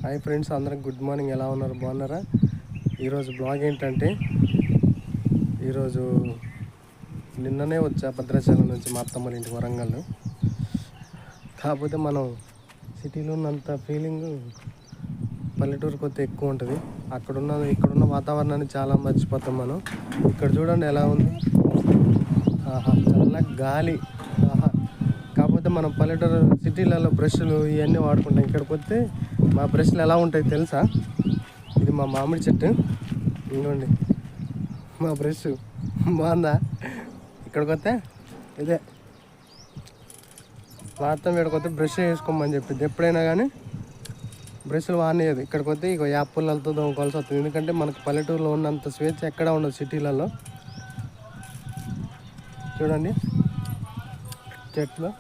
Hi friends, అందరికి good morning. ఎలా ఉన్నారు? బాగున్నారా? ఈరోజు బ్లాగ్ ఏంటంటే, ఈరోజు నిన్ననే వచ్చా భద్రాచలం నుంచి మా అత్తమ్మల ఇంటికి వరంగల్. కాకపోతే మనం సిటీలో ఉన్నంత ఫీలింగ్ పల్లెటూరుకి వస్తే ఎక్కువ ఉంటుంది. ఇక్కడున్న వాతావరణాన్ని చాలా మర్చిపోతాం మనం. ఇక్కడ చూడండి ఎలా ఉంది, చల్ల గాలి. కాకపోతే మనం పల్లెటూరు సిటీలలో బ్రష్లు ఇవన్నీ వాడుకుంటాం. ఇక్కడికి వస్తే మా బ్రష్లు ఎలా ఉంటాయి తెలుసా? ఇది మా మామిడి చెట్టు, ఇదిగోండి మా బ్రష్. బాగుందా? ఇక్కడికి వస్తే ఇదే మొత్తం. ఇక్కడికి వస్తే బ్రష్ వేసుకోమని చెప్పింది. ఎప్పుడైనా కానీ బ్రష్లు వాడలేదు. ఇక్కడికి వస్తే ఇక యాప్ పుల్లలతో దొంగకోవాల్సి వస్తుంది. ఎందుకంటే మనకు పల్లెటూరులో ఉన్నంత స్వేచ్ఛ ఎక్కడా ఉండదు సిటీలలో. చూడండి చెట్లు